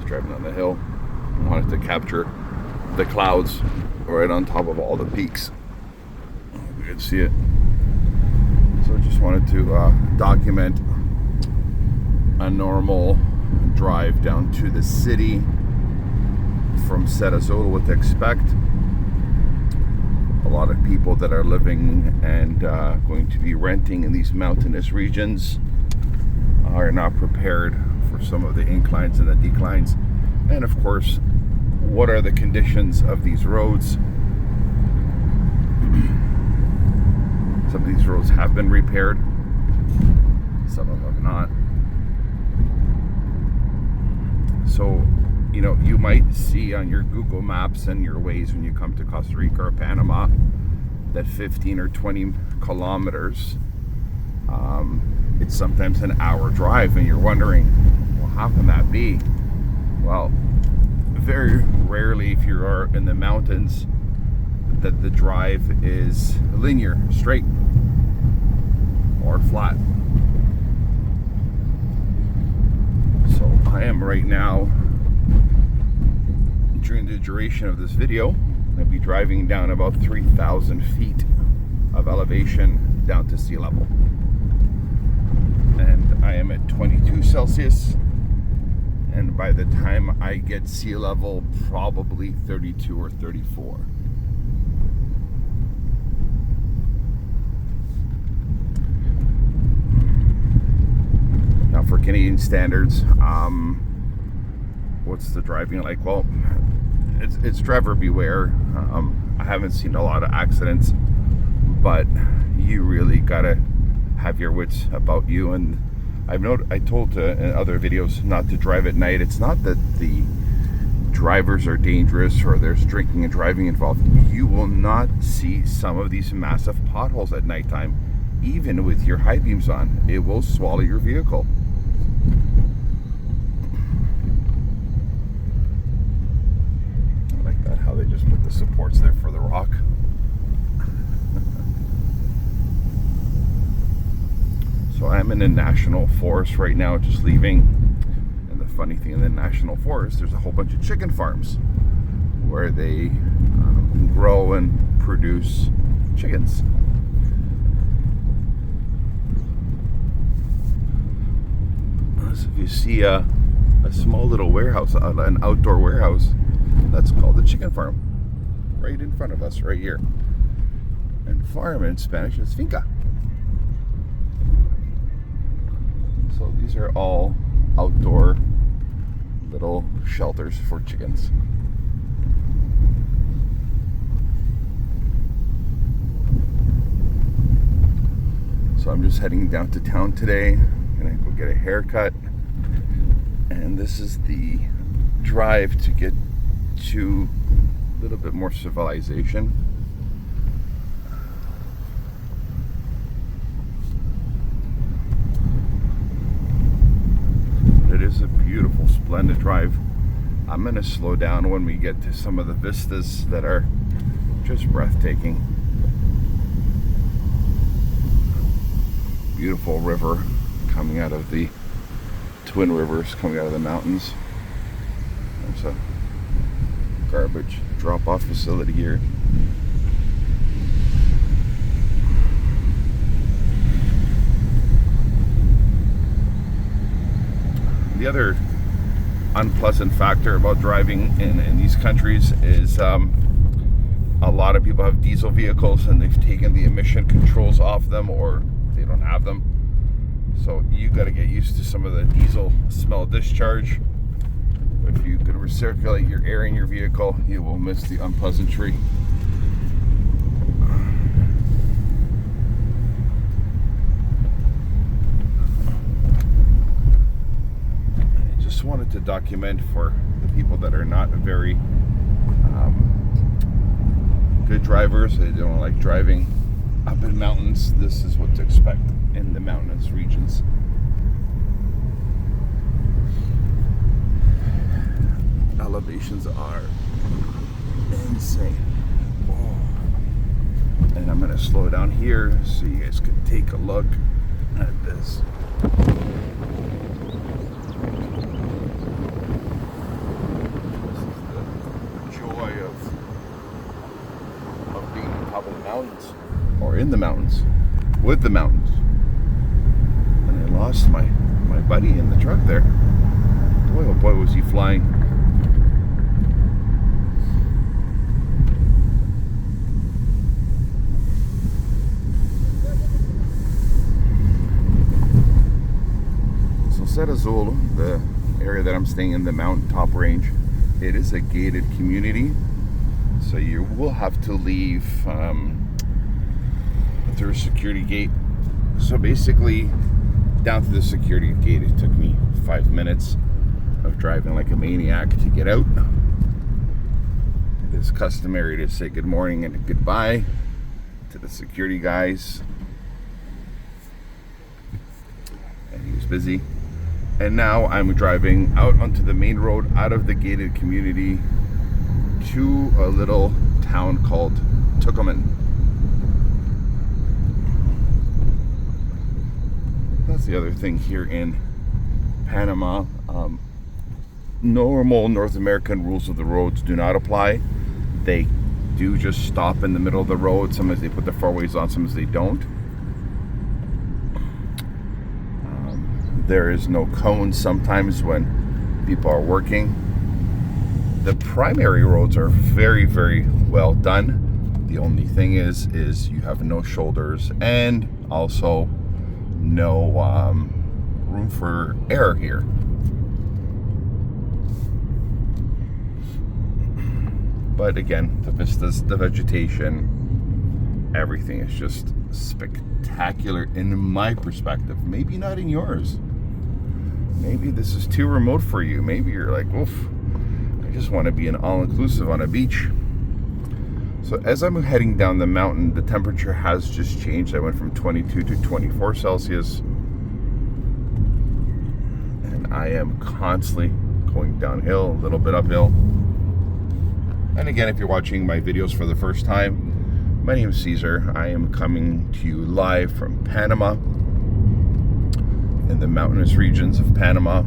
driving on the hill. I wanted to capture the clouds right on top of all the peaks. You can see it. So I just wanted to document a normal drive down to the city from Sarasota, what to expect. A lot of people that are living and going to be renting in these mountainous regions are not prepared for some of the inclines and the declines. And of course, what are the conditions of these roads? Some of these roads have been repaired, some of them not. So, you know, you might see on your Google Maps and your Waze when you come to Costa Rica or Panama that 15 or 20 kilometers, it's sometimes an hour drive, and you're wondering, well, how can that be? Well, very rarely, if you are in the mountains, that the drive is linear, straight, or flat. So I am right now, during the duration of this video, I'll be driving down about 3,000 feet of elevation down to sea level. And I am at 22 Celsius. And by the time I get sea level, probably 32 or 34. Now for Canadian standards, what's the driving like? Well, it's driver beware. I haven't seen a lot of accidents, but you really gotta have your wits about you. And I told in other videos not to drive at night. It's not that the drivers are dangerous or there's drinking and driving involved. You will not see some of these massive potholes at nighttime, even with your high beams on. It will swallow your vehicle. I like that, how they just put the supports there for the rock. So I'm in a national forest right now, just leaving. And the funny thing in the national forest, there's a whole bunch of chicken farms where they grow and produce chickens. So if you see a small little warehouse, an outdoor warehouse, that's called a chicken farm, right in front of us, right here. And farm in Spanish is finca. So these are all outdoor little shelters for chickens. So I'm just heading down to town today. I'm gonna go get a haircut. And this is the drive to get to a little bit more civilization. It is a beautiful, splendid drive. I'm going to slow down when we get to some of the vistas that are just breathtaking. Beautiful river coming out of the twin rivers coming out of the mountains. There's a garbage drop-off facility here. The other unpleasant factor about driving in these countries is a lot of people have diesel vehicles and they've taken the emission controls off them, or they don't have them. So you got to get used to some of the diesel smell discharge. If you can recirculate your air in your vehicle, you will miss the unpleasantry. Wanted to document for the people that are not very good drivers. They don't like driving up in mountains. This is what to expect in the mountainous regions. Elevations are insane. Oh. And I'm going to slow down here so you guys can take a look at this. or in the mountains, with the mountains. And I lost my buddy in the truck there. Boy, oh boy, was he flying. So Set Azul, the area that I'm staying in, the mountaintop range, it is a gated community. So you will have to leave through a security gate. So basically, down to the security gate, it took me 5 minutes of driving like a maniac to get out. It is customary to say good morning and goodbye to the security guys. And he was busy. And now I'm driving out onto the main road out of the gated community to a little town called Tucumán. That's the other thing here in Panama. Normal North American rules of the roads do not apply. They do just stop in the middle of the road. Sometimes they put the four-ways on, sometimes they don't. There is no cones sometimes when people are working. The primary roads are very, very well done. The only thing is you have no shoulders and also no room for error here. But again, the vistas, the vegetation, everything is just spectacular in my perspective. Maybe not in yours. Maybe this is too remote for you. Maybe you're like, oof, I just want to be an all-inclusive on a beach. So as I'm heading down the mountain, the temperature has just changed. I went from 22 to 24 Celsius. And I am constantly going downhill, a little bit uphill. And again, if you're watching my videos for the first time, my name is Caesar. I am coming to you live from Panama, in the mountainous regions of Panama.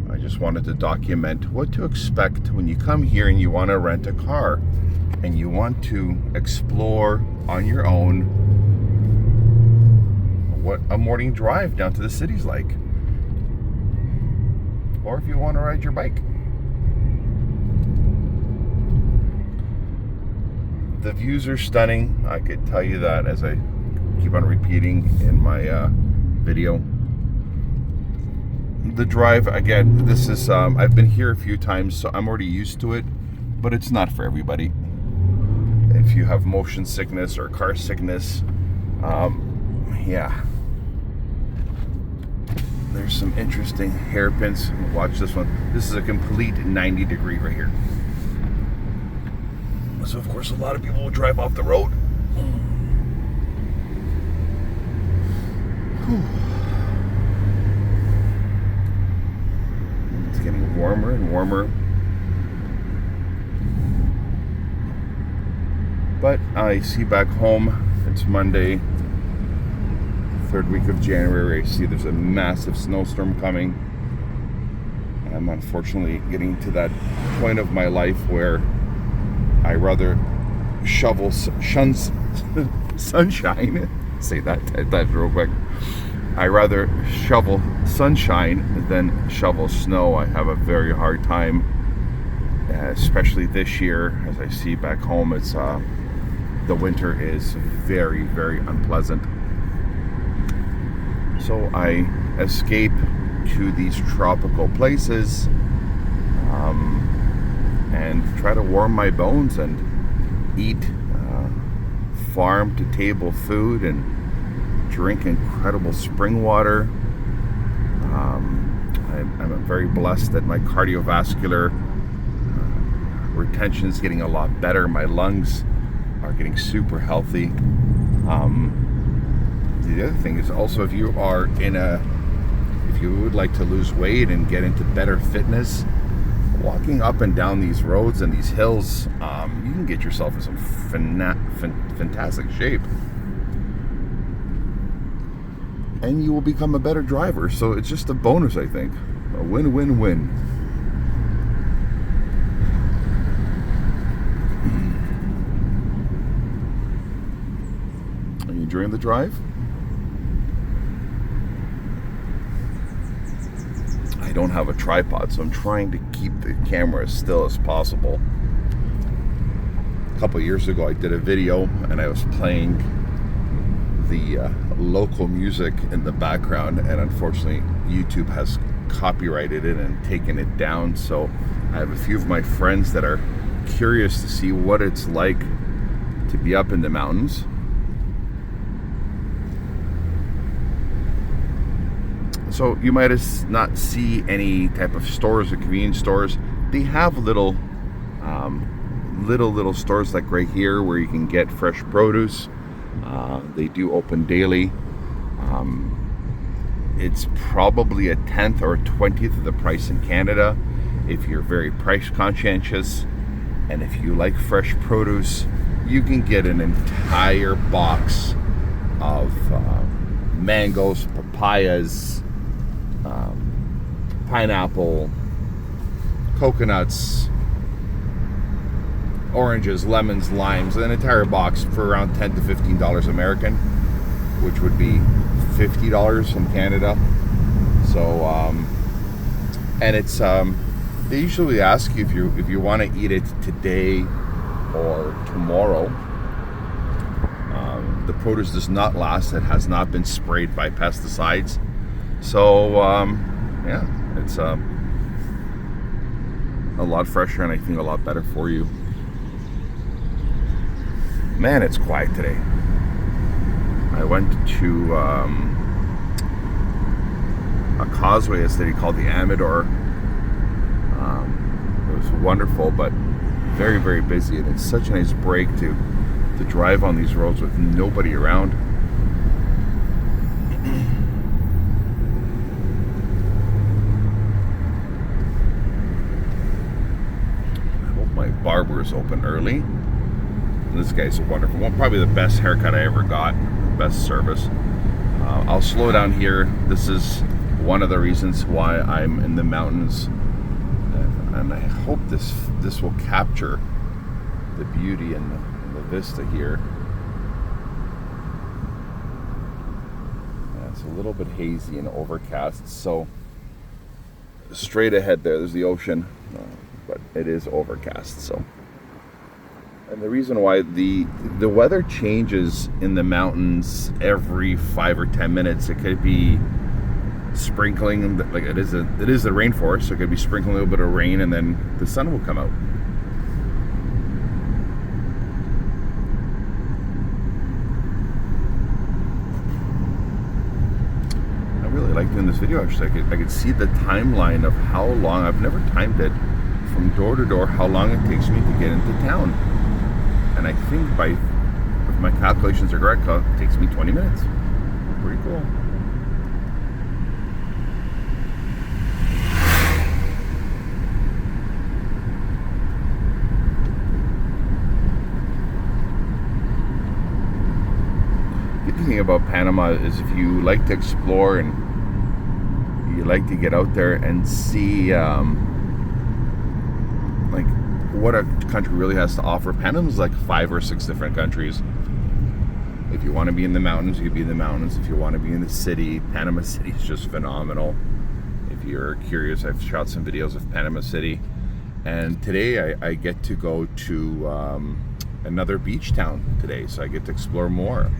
I just wanted to document what to expect when you come here and you want to rent a car and you want to explore on your own what a morning drive down to the city's like. Or if you want to ride your bike. The views are stunning. I could tell you that as I keep on repeating in my video. The drive, again, this is, I've been here a few times, so I'm already used to it, but it's not for everybody. If you have motion sickness or car sickness, yeah. There's some interesting hairpins. Watch this one. This is a complete 90 degree right here. So of course a lot of people will drive off the road. It's getting warmer and warmer. But I see back home, it's Monday, third week of January. I see there's a massive snowstorm coming. I'm unfortunately getting to that point of my life where I rather shovel sunshine. Say that real quick. I rather shovel sunshine than shovel snow. I have a very hard time, especially this year. As I see back home, it's the winter is very, very unpleasant. So I escape to these tropical places and try to warm my bones and eat farm to table food and drink incredible spring water. I'm very blessed that my cardiovascular retention is getting a lot better. My lungs are getting super healthy. The other thing is also, if you would like to lose weight and get into better fitness, walking up and down these roads and these hills, you can get yourself in some fantastic shape. And you will become a better driver. So it's just a bonus, I think. A win-win-win. enjoying the drive? I don't have a tripod, so I'm trying to keep the camera as still as possible. A couple years ago, I did a video and I was playing the local music in the background, and unfortunately YouTube has copyrighted it and taken it down. So I have a few of my friends that are curious to see what it's like to be up in the mountains. So you might not see any type of stores or convenience stores. They have little stores like right here where you can get fresh produce. They do open daily. It's probably a 10th or a 20th of the price in Canada if you're very price conscientious. And if you like fresh produce, you can get an entire box of mangoes, papayas, pineapple, coconuts, oranges, lemons, limes, an entire box for around $10 to $15 American, which would be $50 from Canada. So, and it's they usually ask you if you want to eat it today or tomorrow. The produce does not last; it has not been sprayed by pesticides. So, yeah, it's a lot fresher and I think a lot better for you. Man, it's quiet today. I went to a causeway yesterday called the Amador. It was wonderful, but very, very busy, and it's such a nice break to drive on these roads with nobody around. I hope my barber is open early. This guy's a wonderful one, probably the best haircut I ever got, best service. I'll slow down here. This is one of the reasons why I'm in the mountains, and I hope this will capture the beauty and the vista here. Yeah, it's a little bit hazy and overcast, so straight ahead there's the ocean, but it is overcast. So. And the reason why the weather changes in the mountains every 5 or 10 minutes. It could be sprinkling, like it is the rainforest, so it could be sprinkling a little bit of rain and then the sun will come out. I really like doing this video actually. I could see the timeline of how long, I've never timed it from door to door, how long it takes me to get into town. And I think if my calculations are correct, it takes me 20 minutes. Pretty cool. The good thing about Panama is if you like to explore and you like to get out there and see like what a country really has to offer. Panama's like 5 or 6 different countries. If you want to be in the mountains, you can be in the mountains. If you want to be in the city, Panama City is just phenomenal. If you're curious, I've shot some videos of Panama City. And today I get to go to another beach town today, so I get to explore more.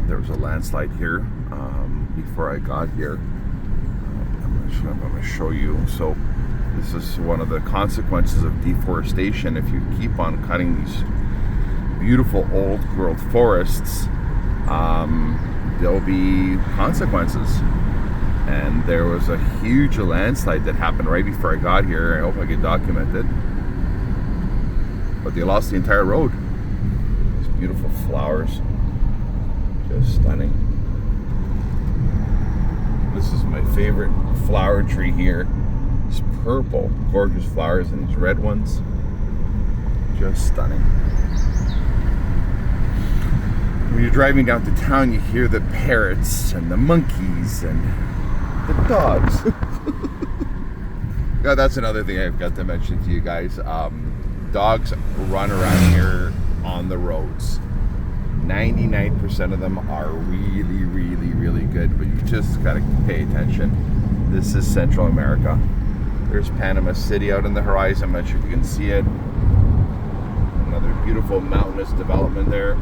There was a landslide here before I got here. I'm going to show you. So this is one of the consequences of deforestation. If you keep on cutting these beautiful old growth forests, there'll be consequences. And there was a huge landslide that happened right before I got here. I hope I get documented. But they lost the entire road. These beautiful flowers. Just stunning. This is my favorite flower tree here. It's purple, gorgeous flowers, and these red ones. Just stunning. When you're driving down to town, you hear the parrots and the monkeys and the dogs. Yeah, that's another thing I've got to mention to you guys. Dogs run around here on the roads. 99% of them are really, really, really good, but you just gotta pay attention. This is Central America. There's Panama City out in the horizon. I'm not sure if you can see it. Another beautiful mountainous development there.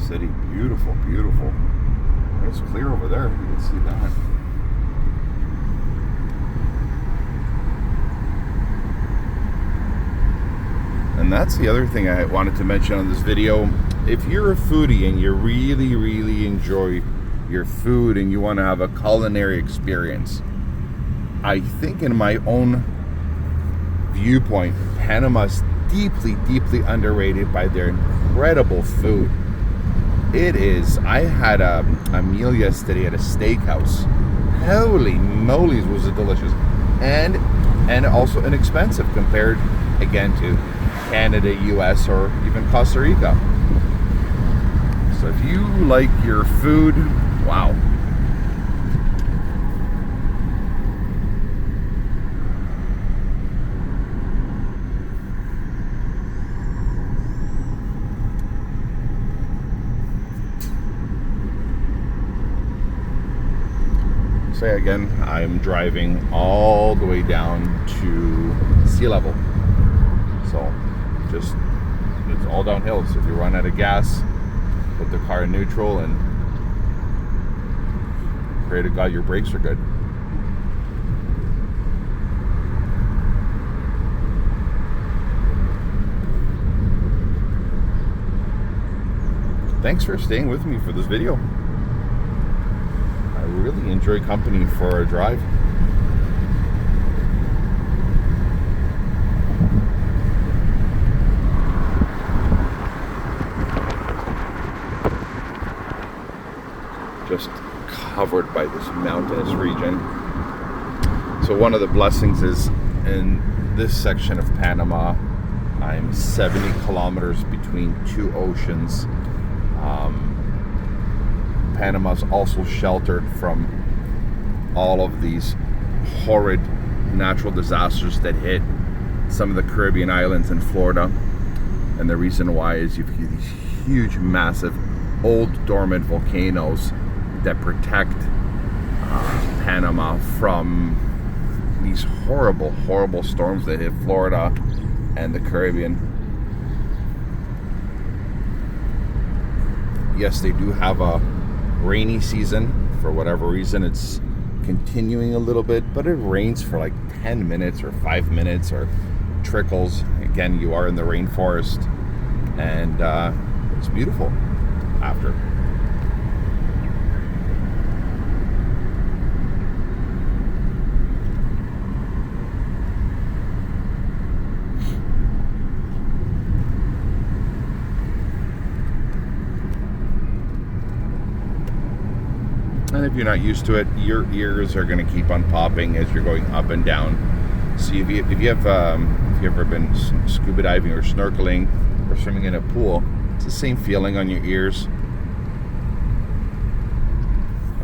City, beautiful, beautiful. It's clear over there. You can see that. And that's the other thing I wanted to mention on this video. If you're a foodie and you really, really enjoy your food and you want to have a culinary experience, I think in my own viewpoint, Panama's deeply, deeply underrated by their incredible food. It is. I had a meal yesterday at a steakhouse. Holy moly, was it delicious. And also inexpensive compared, again, to Canada, US, or even Costa Rica. So if you like your food, wow. Say again, I'm driving all the way down to sea level. So just, it's all downhill. So if you run out of gas, put the car in neutral and pray to God your brakes are good. Thanks for staying with me for this video. I really enjoy company for a drive. Just covered by this mountainous region. So one of the blessings is in this section of Panama, I'm 70 kilometers between two oceans. Panama's also sheltered from all of these horrid natural disasters that hit some of the Caribbean islands in Florida. And the reason why is you've got these huge, massive, old dormant volcanoes that protect Panama from these horrible, horrible storms that hit Florida and the Caribbean. Yes, they do have a rainy season. For whatever reason, it's continuing a little bit, but it rains for like 10 minutes or 5 minutes or trickles. Again, you are in the rainforest, and it's beautiful after. And if you're not used to it, your ears are going to keep on popping as you're going up and down. So if you have ever been scuba diving or snorkeling or swimming in a pool, it's the same feeling on your ears.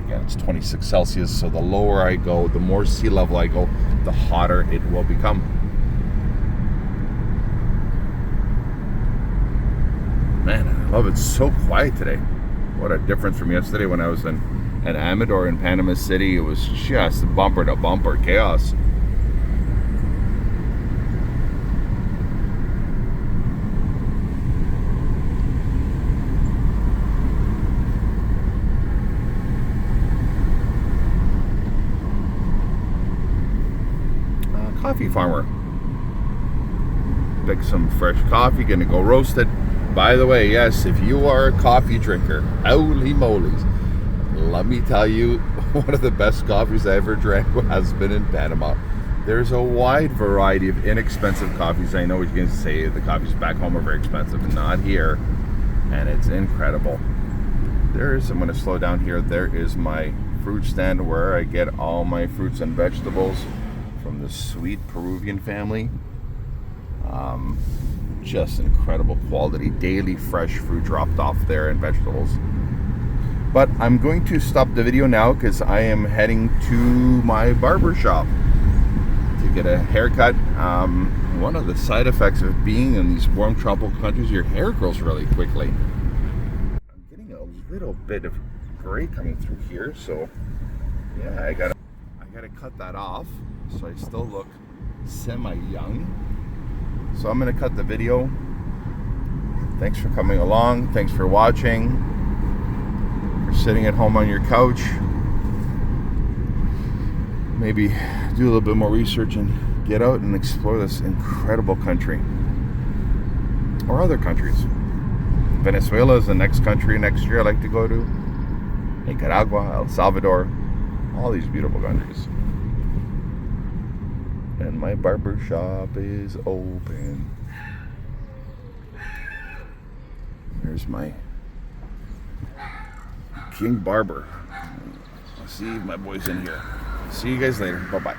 Again, it's 26 Celsius, so the lower I go, the more sea level I go, the hotter it will become. Man, I love it. It's so quiet today. What a difference from yesterday when I was in Amador in Panama City. It was just bumper to bumper chaos. Coffee farmer. Pick some fresh coffee, gonna go roast it. By the way, yes, if you are a coffee drinker, holy moly. let me tell you, one of the best coffees I ever drank has been in Panama. There's a wide variety of inexpensive coffees. I know what you're going to say, the coffees back home are very expensive, but not here. And it's incredible. I'm going to slow down here. There is my fruit stand where I get all my fruits and vegetables from the sweet Peruvian family. Just incredible quality, daily fresh fruit dropped off there and vegetables. But I'm going to stop the video now because I am heading to my barber shop to get a haircut. One of the side effects of being in these warm tropical countries, your hair grows really quickly. I'm getting a little bit of gray coming through here, so yeah, I gotta cut that off so I still look semi-young. So I'm gonna cut the video. Thanks for coming along. Thanks for watching. For sitting at home on your couch. Maybe do a little bit more research and get out and explore this incredible country. Or other countries. Venezuela is the next country next year I'd like to go to. Nicaragua, El Salvador. All these beautiful countries. And my barber shop is open. There's my King Barber. I'll see my boys in here. See you guys later. Bye-bye.